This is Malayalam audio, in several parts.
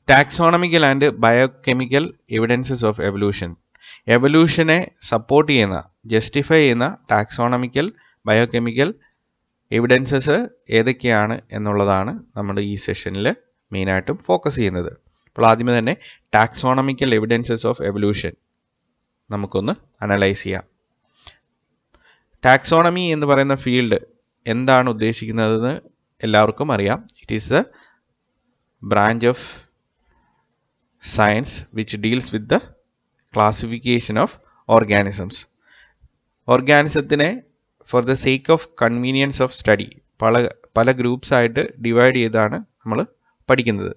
Taxonomical and biochemical evidences of evolution. എവല്യൂഷനെ സപ്പോർട്ട് ചെയ്യുന്ന, ജസ്റ്റിഫൈ ചെയ്യുന്ന ടാക്സോണമിക്കൽ, ബയോകെമിക്കൽ എവിഡൻസസ് ഏതൊക്കെയാണ് എന്നുള്ളതാണ് നമ്മൾ ഈ സെഷനിൽ മെയിനായിട്ടും ഫോക്കസ് ചെയ്യുന്നത്. അപ്പോൾ ആദ്യമേ തന്നെ ടാക്സോണമിക്കൽ എവിഡൻസസ് ഓഫ് എവല്യൂഷൻ നമുക്കൊന്ന് അനലൈസ് ചെയ്യാം. ടാക്സോണമി എന്ന് പറയുന്ന ഫീൽഡ് എന്താണ് ഉദ്ദേശിക്കുന്നതെന്ന് എല്ലാവർക്കും അറിയാം. It is the branch of science which deals with the classification of organisms. ഓർഗാനിസത്തിനെ for the sake of convenience of study പല ഗ്രൂപ്പ്സ് ആയിട്ട് ഡിവൈഡ് ചെയ്താണ് നമ്മൾ പഠിക്കുന്നത്.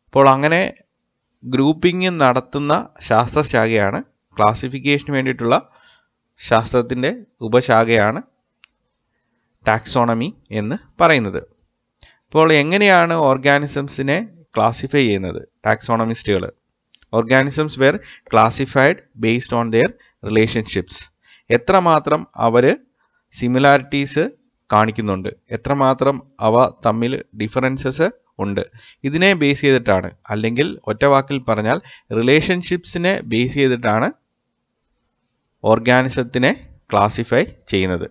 അപ്പോൾ അങ്ങനെ ഗ്രൂപ്പിംഗ് നടത്തുന്ന ശാസ്ത്രശാഖയാണ്, ക്ലാസിഫിക്കേഷന് വേണ്ടിയിട്ടുള്ള ശാസ്ത്രത്തിൻ്റെ ഉപശാഖയാണ് ടാക്സോണമി എന്ന് പറയുന്നത്. അപ്പോൾ എങ്ങനെയാണ് ഓർഗാനിസംസിനെ ക്ലാസിഫൈ ചെയ്യുന്നത് ടാക്സോണമിസ്റ്റുകൾ? Organisms were classified based on their relationships. എത്രമാത്രം അവർ സിമിലാരിറ്റീസ് കാണിക്കുന്നുണ്ട്, എത്രമാത്രം അവ തമ്മിൽ ഡിഫറൻസസ് ഉണ്ട്, ഇതിനെ ബേസ് ചെയ്തിട്ടാണ്, അല്ലെങ്കിൽ ഒറ്റ വാക്കിൽ പറഞ്ഞാൽ റിലേഷൻഷിപ്സിനെ ബേസ് ചെയ്തിട്ടാണ് ഓർഗാനിസത്തിനെ ക്ലാസിഫൈ ചെയ്യുന്നത്.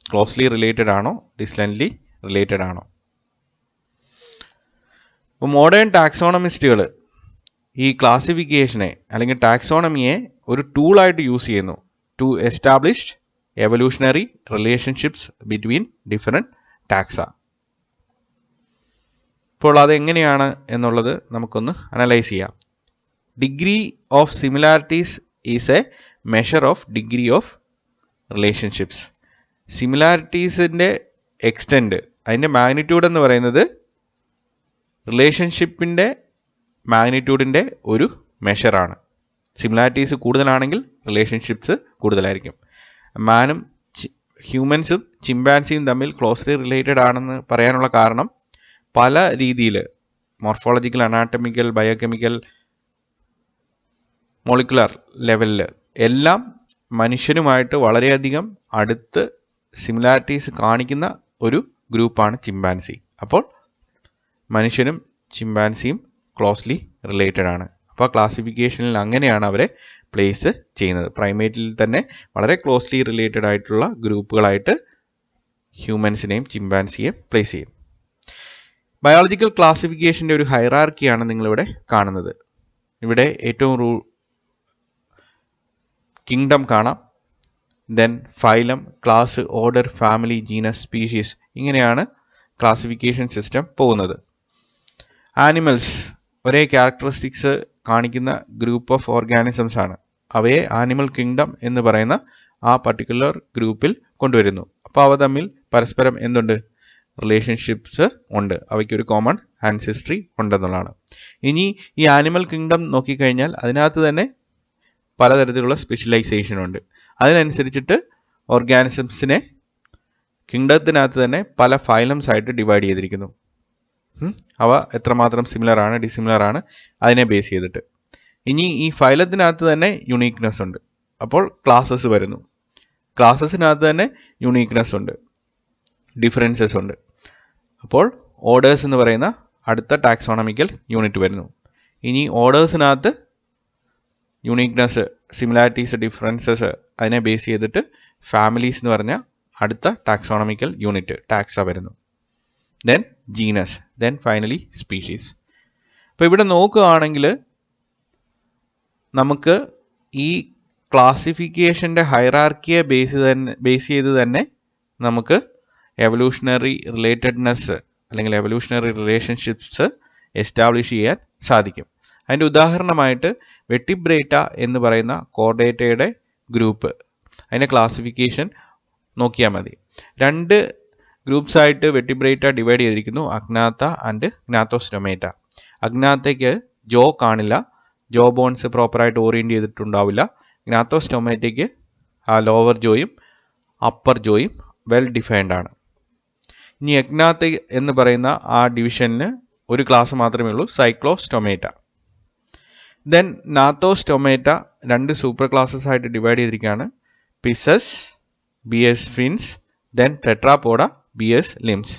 ക്ലോസ്ലി റിലേറ്റഡ് ആണോ, ഡിസ്റ്റൻ്റ്ലി റിലേറ്റഡ് ആണോ? ഇപ്പോൾ മോഡേൺ ടാക്സോണമിസ്റ്റുകൾ ഈ ക്ലാസിഫിക്കേഷനെ അല്ലെങ്കിൽ ടാക്സോണമിയെ ഒരു ടൂളായിട്ട് യൂസ് ചെയ്യുന്നു to establish evolutionary relationships between different taxa. ഇപ്പോൾ അതെങ്ങനെയാണ് എന്നുള്ളത് നമുക്കൊന്ന് അനലൈസ് ചെയ്യാം. Degree of similarities is a measure of degree of relationships. സിമിലാരിറ്റീസിൻ്റെ എക്സ്റ്റെൻറ്റ്, അതിൻ്റെ മാഗ്നിറ്റ്യൂഡ് എന്ന് പറയുന്നത് റിലേഷൻഷിപ്പിൻ്റെ മാഗ്നിറ്റ്യൂഡിൻ്റെ ഒരു മെഷറാണ്. സിമിലാരിറ്റീസ് കൂടുതലാണെങ്കിൽ റിലേഷൻഷിപ്സ് കൂടുതലായിരിക്കും. മാനും ഹ്യൂമൻസും ചിമ്പാൻസിയും തമ്മിൽ ക്ലോസ്ലി റിലേറ്റഡ് ആണെന്ന് പറയാനുള്ള കാരണം പല രീതിയിൽ മോർഫോളജിക്കൽ, അനാറ്റമിക്കൽ, ബയോകെമിക്കൽ, മോളിക്കുലർ ലെവലിൽ എല്ലാം മനുഷ്യനുമായിട്ട് വളരെയധികം അടുത്ത് സിമിലാരിറ്റീസ് കാണിക്കുന്ന ഒരു ഗ്രൂപ്പാണ് ചിമ്പാൻസി. അപ്പോൾ മനുഷ്യനും ചിമ്പാൻസിയും ക്ലോസ്ലി റിലേറ്റഡ് ആണ്. അപ്പോൾ ക്ലാസിഫിക്കേഷനിൽ അങ്ങനെയാണ് അവരെ പ്ലേസ് ചെയ്യുന്നത്. പ്രൈമേറ്റിൽ തന്നെ വളരെ ക്ലോസ്ലി റിലേറ്റഡ് ആയിട്ടുള്ള ഗ്രൂപ്പുകളായിട്ട് ഹ്യൂമൻസിനെയും ചിമ്പാൻസിയെയും പ്ലേസ് ചെയ്യും. ബയോളജിക്കൽ ക്ലാസിഫിക്കേഷൻ്റെ ഒരു ഹൈറാർക്കിയാണ് നിങ്ങളിവിടെ കാണുന്നത്. ഇവിടെ ഏറ്റവും കിങ്ഡം കാണാം, then phylum, class, order, family, genus, species, ഇങ്ങനെയാണ് ക്ലാസിഫിക്കേഷൻ സിസ്റ്റം പോകുന്നത്. ആനിമൽസ് ഒരേ ക്യാരക്ടറിസ്റ്റിക്സ് കാണിക്കുന്ന ഗ്രൂപ്പ് ഓഫ് ഓർഗാനിസംസ് ആണ്. അവയെ ആനിമൽ കിങ്ഡം എന്ന് പറയുന്ന ആ പർട്ടിക്കുലർ ഗ്രൂപ്പിൽ കൊണ്ടുവരുന്നു. അപ്പോൾ അവ തമ്മിൽ പരസ്പരം എന്തുണ്ട്? റിലേഷൻഷിപ്സ് ഉണ്ട്, അവയ്ക്കൊരു കോമൺ ആൻസിസ്ട്രി ഉണ്ടെന്നുള്ളതാണ്. ഇനി ഈ ആനിമൽ കിങ്ഡം നോക്കിക്കഴിഞ്ഞാൽ അതിനകത്ത് തന്നെ പലതരത്തിലുള്ള സ്പെഷ്യലൈസേഷൻ ഉണ്ട്. അതിനനുസരിച്ചിട്ട് ഓർഗാനിസംസിനെ കിങ്ഡത്തിനകത്ത് തന്നെ പല ഫൈലംസ് ആയിട്ട് ഡിവൈഡ് ചെയ്തിരിക്കുന്നു. അവ എത്രമാത്രം സിമിലർ ആണ്, ഡിസിമിലർ ആണ്, അതിനെ ബേസ് ചെയ്തിട്ട്. ഇനി ഈ ഫൈലത്തിനകത്ത് തന്നെ യുണീക്നെസ് ഉണ്ട്. അപ്പോൾ ക്ലാസ്സസ് വരുന്നു. ക്ലാസ്സസിനകത്ത് തന്നെ യുണീക്നെസ് ഉണ്ട്, ഡിഫറൻസസ് ഉണ്ട്. അപ്പോൾ ഓർഡേഴ്സ് എന്ന് പറയുന്ന അടുത്ത ടാക്സോണമിക്കൽ യൂണിറ്റ് വരുന്നു. ഇനി ഓർഡേഴ്സിനകത്ത് യുണീക്നെസ്, സിമിലാരിറ്റീസ്, ഡിഫറൻസസ് അതിനെ ബേസ് ചെയ്തിട്ട് ഫാമിലീസ് എന്ന് പറഞ്ഞ അടുത്ത ടാക്സോണമിക്കൽ യൂണിറ്റ് ടാക്സ വരുന്നു. Then genus, then finally species. അപ്പോൾ ഇവിടെ നോക്കുകയാണെങ്കിൽ നമുക്ക് ഈ ക്ലാസിഫിക്കേഷൻ്റെ ഹൈറാർക്കിയെ ബേസ് ചെയ്ത് തന്നെ നമുക്ക് എവല്യൂഷണറി റിലേറ്റഡ്നെസ് അല്ലെങ്കിൽ എവല്യൂഷണറി റിലേഷൻഷിപ്സ് എസ്റ്റാബ്ലിഷ് ചെയ്യാൻ സാധിക്കും. അതിൻ്റെ ഉദാഹരണമായിട്ട് വെർട്ടിബ്രേറ്റ എന്ന് പറയുന്ന കോർഡേറ്റയുടെ ഗ്രൂപ്പ്, അതിൻ്റെ ക്ലാസിഫിക്കേഷൻ നോക്കിയാൽ മതി. രണ്ട് ഗ്രൂപ്പ്സ് ആയിട്ട് വെർട്ടിബ്രേറ്റ ഡിവൈഡ് ചെയ്തിരിക്കുന്നു, അഗ്നാത്ത ആൻഡ് ഗ്നാത്തോസ്റ്റൊമേറ്റ. അഗ്നാത്തയ്ക്ക് ജോ കാണില്ല, ജോ ബോൺസ് പ്രോപ്പറായിട്ട് ഓറിയൻറ്റ് ചെയ്തിട്ടുണ്ടാവില്ല. ഗ്നാത്തോസ്റ്റൊമേറ്റയ്ക്ക് ആ ലോവർ ജോയും അപ്പർ ജോയും വെൽ ഡിഫൈൻഡ് ആണ്. ഇനി അഗ്നാത്ത എന്ന് പറയുന്ന ആ ഡിവിഷനിൽ ഒരു ക്ലാസ് മാത്രമേ ഉള്ളൂ, സൈക്ലോസ്റ്റൊമേറ്റ. ദെൻ നാത്തോസ്റ്റൊമേറ്റ രണ്ട് സൂപ്പർ ക്ലാസ്സസ് ആയിട്ട് ഡിവൈഡ് ചെയ്തിരിക്കുകയാണ്, pisces, bears fins, then tetrapoda, bears limbs.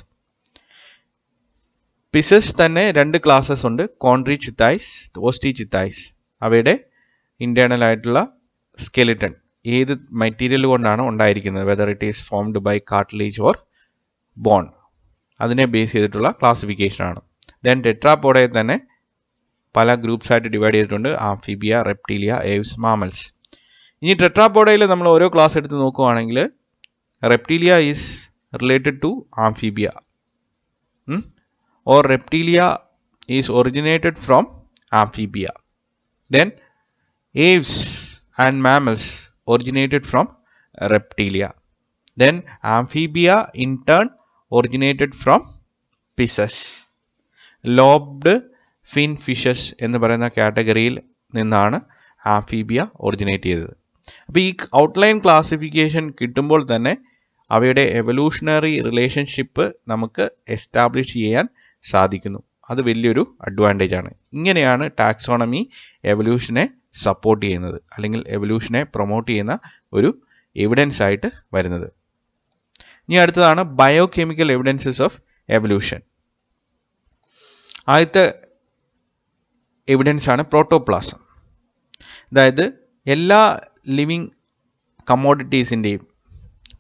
Pisces തന്നെ രണ്ട് ക്ലാസ്സസ് ഉണ്ട്, കോൺട്രിച്ചിത്തൈസ്, ഓസ്റ്റിച്ചിത്തൈസ്. അവയുടെ ഇന്റേണൽ ആയിട്ടുള്ള സ്കെലിറ്റൺ ഏത് മെറ്റീരിയൽ കൊണ്ടാണ് ഉണ്ടായിരിക്കുന്നത്, whether it is formed by cartilage or bone, അതിനെ ബേസ് ചെയ്തിട്ടുള്ള ക്ലാസിഫിക്കേഷൻ ആണ്. ദെൻ ടെട്രാപോഡയെ തന്നെ പല ഗ്രൂപ്പ്സ് ആയിട്ട് ഡിവൈഡ് ചെയ്തിട്ടുണ്ട്, ആംഫീബിയ, റെപ്റ്റീലിയ, ഏവ്സ്, മാമൽസ്. ഇനി ടെട്രാപോഡയിൽ നമ്മൾ ഓരോ ക്ലാസ് എടുത്ത് നോക്കുകയാണെങ്കിൽ reptilia is related to amphibia, or reptilia is originated from amphibia. Then aves and mammals originated from reptilia. Then amphibia in turn originated from pisces. Lobed fin fishes എന്ന് പറയുന്ന കാറ്റഗറിയിൽ നിന്നാണ് ആംഫീബിയ ഒറിജിനേറ്റ് ചെയ്തത്. അപ്പോൾ ഈ ഔട്ട്ലൈൻ ക്ലാസിഫിക്കേഷൻ കിട്ടുമ്പോൾ തന്നെ അവയുടെ എവല്യൂഷണറി റിലേഷൻഷിപ്പ് നമുക്ക് എസ്റ്റാബ്ലിഷ് ചെയ്യാൻ സാധിക്കുന്നു. അത് വലിയൊരു അഡ്വാൻറ്റേജ് ആണ്. ഇങ്ങനെയാണ് ടാക്സോണമി എവല്യൂഷനെ സപ്പോർട്ട് ചെയ്യുന്നത്, അല്ലെങ്കിൽ എവല്യൂഷനെ പ്രൊമോട്ട് ചെയ്യുന്ന ഒരു എവിഡൻസ് ആയിട്ട് വരുന്നത്. ഇനി അടുത്തതാണ് ബയോകെമിക്കൽ എവിഡൻസസ് ഓഫ് എവല്യൂഷൻ. ആദ്യത്തെ എവിഡൻസ് ആണ് പ്രോട്ടോപ്ലാസം. അതായത് എല്ലാ ലിവിങ് കമ്മോഡിറ്റീസിൻ്റെയും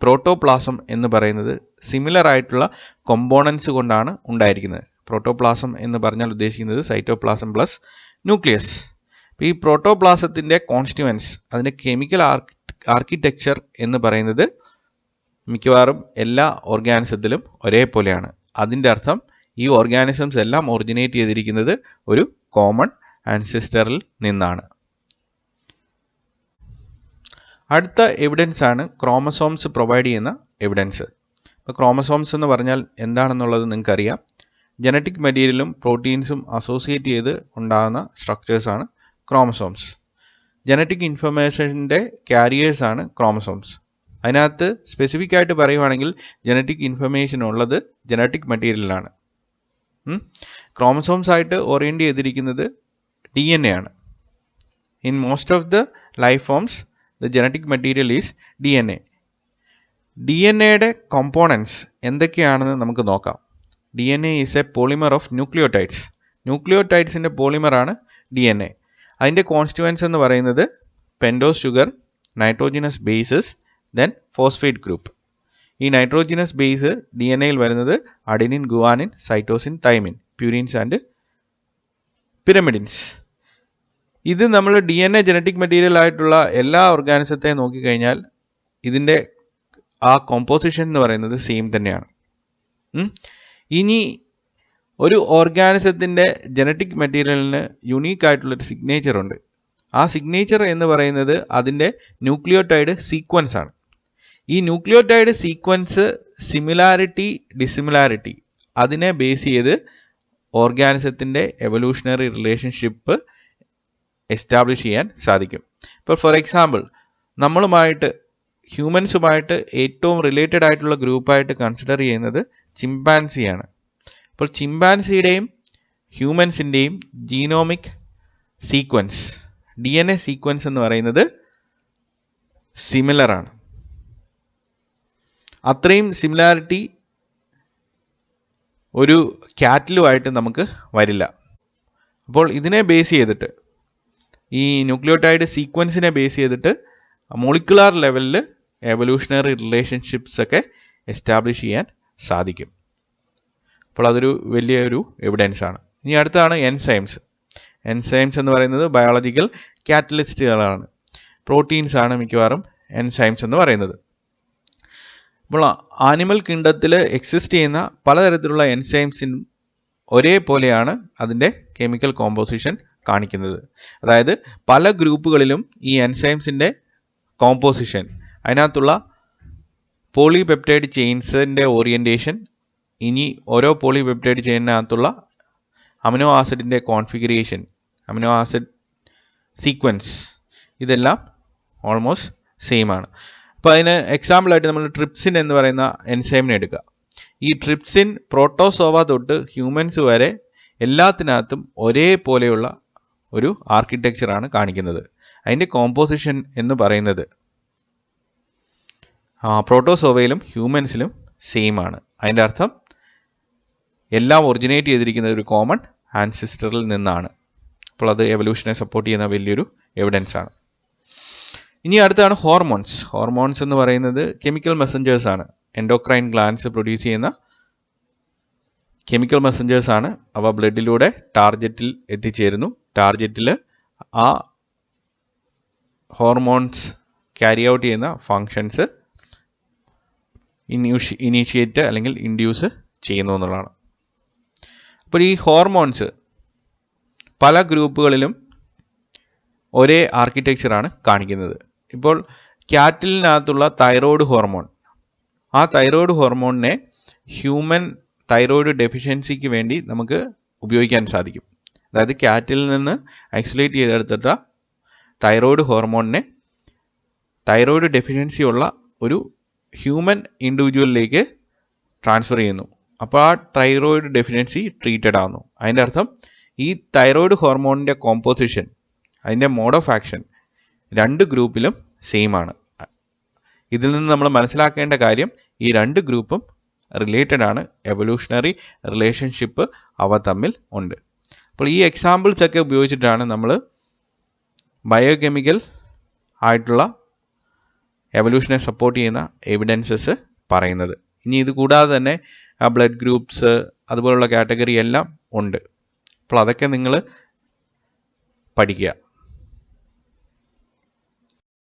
പ്രോട്ടോപ്ലാസം എന്ന് പറയുന്നത് സിമിലർ ആയിട്ടുള്ള കോമ്പോണൻസ് കൊണ്ടാണ് ഉണ്ടായിരിക്കുന്നത്. പ്രോട്ടോപ്ലാസം എന്ന് പറഞ്ഞാൽ ഉദ്ദേശിക്കുന്നത് സൈറ്റോപ്ലാസം പ്ലസ് ന്യൂക്ലിയസ്. ഈ പ്രോട്ടോപ്ലാസത്തിൻ്റെ കോൺസ്റ്റിറ്റ്യുവൻസ്, അതിൻ്റെ കെമിക്കൽ ആർക്കിടെക്ചർ എന്ന് പറയുന്നത് മിക്കവാറും എല്ലാ ഓർഗാനിസത്തിലും ഒരേപോലെയാണ്. അതിൻ്റെ അർത്ഥം ഈ ഓർഗാനിസംസ് എല്ലാം ഒറിജിനേറ്റ് ചെയ്തിരിക്കുന്നത് ഒരു കോമൺ ആൻസിസ്റ്ററിൽ നിന്നാണ്. അടുത്ത എവിഡൻസ് ആണ് ക്രോമസോംസ് പ്രൊവൈഡ് ചെയ്യുന്ന എവിഡൻസ്. ഇപ്പോൾ ക്രോമസോംസ് എന്ന് പറഞ്ഞാൽ എന്താണെന്നുള്ളത് നിങ്ങൾക്കറിയാം. ജനറ്റിക് മെറ്റീരിയലും പ്രോട്ടീൻസും അസോസിയേറ്റ് ചെയ്ത് ഉണ്ടാകുന്ന സ്ട്രക്ചേഴ്സാണ് ക്രോമസോംസ്. ജനറ്റിക് ഇൻഫർമേഷൻ്റെ ക്യാരിയേഴ്സ് ആണ് ക്രോമസോംസ്. അതിനകത്ത് സ്പെസിഫിക് ആയിട്ട് പറയുവാണെങ്കിൽ ജനറ്റിക് ഇൻഫർമേഷൻ ഉള്ളത് ജനറ്റിക് മെറ്റീരിയലാണ്. ക്രോമസോംസ് ആയിട്ട് ഓറിയൻറ്റ് ചെയ്തിരിക്കുന്നത് DNA ആണ്. In most of the life forms the genetic material is DNA. DNAയുടെ കോമ്പോണൻസ് എന്തൊക്കെയാണെന്ന് നമുക്ക് നോക്കാം. DNA is a polymer of nucleotides. ന്യൂക്ലിയോടൈഡ്സിൻ്റെ പോളിമറാണ് DNA. അതിൻ്റെ കോൺസ്റ്റിറ്റ്യുവൻസ് എന്ന് പറയുന്നത് pentose sugar, nitrogenous bases, then phosphate group. ഈ നൈട്രോജിനസ് ബേസ് DNAയിൽ വരുന്നത് adenine, guanine, cytosine, thymine, purines and pyrimidines. ഇത് നമ്മൾ DNA ജനറ്റിക് മെറ്റീരിയൽ ആയിട്ടുള്ള എല്ലാ ഓർഗാനിസത്തെ നോക്കിക്കഴിഞ്ഞാൽ ഇതിൻ്റെ ആ കോമ്പോസിഷൻ എന്ന് പറയുന്നത് സെയിം തന്നെയാണ്. ഇനി ഒരു ഓർഗാനിസത്തിൻ്റെ ജനറ്റിക് മെറ്റീരിയലിന് യുണീക്ക് ആയിട്ടുള്ളൊരു സിഗ്നേച്ചർ ഉണ്ട്. ആ സിഗ്നേച്ചർ എന്ന് പറയുന്നത് അതിൻ്റെ ന്യൂക്ലിയോടൈഡ് സീക്വൻസ് ആണ്. ഈ ന്യൂക്ലിയോടൈഡ് സീക്വൻസ് സിമിലാരിറ്റി, ഡിസിമിലാരിറ്റി അതിനെ ബേസ് ചെയ്ത് ഓർഗാനിസത്തിൻ്റെ എവല്യൂഷണറി റിലേഷൻഷിപ്പ് എസ്റ്റാബ്ലിഷ് ചെയ്യാൻ സാധിക്കും. ഇപ്പോൾ ഫോർ എക്സാമ്പിൾ ഹ്യൂമൻസുമായിട്ട് ഏറ്റവും റിലേറ്റഡ് ആയിട്ടുള്ള ഗ്രൂപ്പായിട്ട് കൺസിഡർ ചെയ്യുന്നത് ചിമ്പാൻസിയാണ്. അപ്പോൾ ചിമ്പാൻസിയുടെയും ഹ്യൂമൻസിൻ്റെയും ജീനോമിക് സീക്വൻസ്, DNA സീക്വൻസ് എന്ന് പറയുന്നത് സിമിലർ ആണ്. അത്രയും സിമിലാരിറ്റി ഒരു ക്യാറ്റിലുമായിട്ട് നമുക്ക് വരില്ല. അപ്പോൾ ഇതിനെ ബേസ് ചെയ്തിട്ട്, ഈ ന്യൂക്ലിയോടൈഡ് സീക്വൻസിനെ ബേസ് ചെയ്തിട്ട് മോളിക്കുലാർ ലെവലിൽ എവല്യൂഷണറി റിലേഷൻഷിപ്സ് ഒക്കെ എസ്റ്റാബ്ലിഷ് ചെയ്യാൻ സാധിക്കും. അപ്പോൾ അതൊരു വലിയൊരു എവിഡൻസ് ആണ്. ഇനി അടുത്താണ് എൻസൈംസ്. എൻസൈംസ് എന്ന് പറയുന്നത് ബയോളജിക്കൽ കാറ്റലിസ്റ്റുകളാണ്. പ്രോട്ടീൻസ് ആണ് മിക്കവാറും എൻസൈംസ് എന്ന് പറയുന്നത്. അപ്പോൾ ആനിമൽ കിങ്ഡത്തിൽ എക്സിസ്റ്റ് ചെയ്യുന്ന പലതരത്തിലുള്ള എൻസൈംസിനും ഒരേപോലെയാണ് അതിൻ്റെ കെമിക്കൽ കോമ്പോസിഷൻ കാണിക്കുന്നത്. അതായത് പല ഗ്രൂപ്പുകളിലും ഈ എൻസൈംസിൻ്റെ കോമ്പോസിഷൻ, അതിനകത്തുള്ള പോളിപെപ്റ്റൈഡ് ചെയിൻസിൻ്റെ ഓറിയൻറ്റേഷൻ, ഇനി ഓരോ പോളിപെപ്റ്റൈഡ് ചെയിനകത്തുള്ള അമിനോ ആസിഡിൻ്റെ കോൺഫിഗറേഷൻ, അമിനോ ആസിഡ് സീക്വൻസ്, ഇതെല്ലാം ഓൾമോസ്റ്റ് സെയിം ആണ്. അപ്പോൾ അതിന് എക്സാമ്പിളായിട്ട് നമ്മൾ ട്രിപ്സിൻ എന്ന് പറയുന്ന എൻസൈമിനെ എടുക്കുക. ഈ ട്രിപ്സിൻ പ്രോട്ടോസോവ തൊട്ട് ഹ്യൂമൻസ് വരെ എല്ലാത്തിനകത്തും ഒരേപോലെയുള്ള ഒരു ആർക്കിടെക്ചറാണ് കാണിക്കുന്നത്. അതിൻ്റെ കോമ്പോസിഷൻ എന്ന് പറയുന്നത് പ്രോട്ടോസോവയിലും ഹ്യൂമൻസിലും സെയിം ആണ്. അതിൻ്റെ അർത്ഥം എല്ലാം ഒറിജിനേറ്റ് ചെയ്തിരിക്കുന്ന ഒരു കോമൺ ആൻസിസ്റ്ററിൽ നിന്നാണ്. അപ്പോൾ അത് എവല്യൂഷനെ സപ്പോർട്ട് ചെയ്യുന്ന വലിയൊരു എവിഡൻസ് ആണ്. ഇനി അടുത്താണ് ഹോർമോൺസ്. ഹോർമോൺസ് എന്ന് പറയുന്നത് കെമിക്കൽ മെസ്സഞ്ചേഴ്സ് ആണ്. എൻഡോക്രൈൻ ഗ്ലാൻഡ്സ് പ്രൊഡ്യൂസ് ചെയ്യുന്ന കെമിക്കൽ മെസ്സഞ്ചേഴ്സ് ആണ്. അവ ബ്ലഡിലൂടെ ടാർഗറ്റിൽ എത്തിച്ചേരുന്നു. ടാർഗറ്റിൽ ആ ഹോർമോൺസ് ക്യാരി ഔട്ട് ചെയ്യുന്ന ഫങ്ഷൻസ് ഇനീഷ്യേറ്റ് അല്ലെങ്കിൽ ഇൻഡ്യൂസ് ചെയ്യുന്നു എന്നുള്ളതാണ്. അപ്പോൾ ഈ ഹോർമോൺസ് പല ഗ്രൂപ്പുകളിലും ഒരേ ആർക്കിടെക്ചറാണ് കാണിക്കുന്നത്. ഇപ്പോൾ ക്യാറ്റിലിനകത്തുള്ള തൈറോയ്ഡ് ഹോർമോൺ, ആ തൈറോയ്ഡ് ഹോർമോണിനെ ഹ്യൂമൻ തൈറോയ്ഡ് ഡെഫിഷ്യൻസിക്ക് വേണ്ടി നമുക്ക് ഉപയോഗിക്കാൻ സാധിക്കും. അതായത് ക്യാറ്റിൽ നിന്ന് ഐസൊലേറ്റ് ചെയ്തെടുത്തിട്ട തൈറോയ്ഡ് ഹോർമോണിനെ തൈറോയ്ഡ് ഡെഫിഷ്യൻസി ഉള്ള ഒരു ഹ്യൂമൻ ഇൻഡിവിജ്വലിലേക്ക് ട്രാൻസ്ഫർ ചെയ്യുന്നു. അപ്പോൾ ആ തൈറോയ്ഡ് ഡെഫിഷ്യൻസി ട്രീറ്റഡ് ആവുന്നു. അതിൻ്റെ അർത്ഥം ഈ തൈറോയ്ഡ് ഹോർമോണിൻ്റെ കോമ്പോസിഷൻ, അതിൻ്റെ മോഡ് ഓഫ് ആക്ഷൻ രണ്ട് ഗ്രൂപ്പിലും സെയിം ആണ്. ഇതിൽ നിന്ന് നമ്മൾ മനസ്സിലാക്കേണ്ട കാര്യം ഈ രണ്ട് ഗ്രൂപ്പും റിലേറ്റഡ് ആണ്. എവല്യൂഷണറി റിലേഷൻഷിപ്പ് അവ തമ്മിൽ ഉണ്ട്. അപ്പോൾ ഈ എക്സാമ്പിൾസ് ഒക്കെ ഉപയോഗിച്ചിട്ടാണ് നമ്മൾ ബയോകെമിക്കൽ ആയിട്ടുള്ള എവല്യൂഷനെ സപ്പോർട്ട് ചെയ്യുന്ന എവിഡൻസസ് പറയുന്നത്. ഇനി ഇത് കൂടാതെ തന്നെ ബ്ലഡ് ഗ്രൂപ്പ്സ് അതുപോലുള്ള കാറ്റഗറി എല്ലാം ഉണ്ട്. അപ്പോൾ അതൊക്കെ നിങ്ങൾ പഠിക്കുക.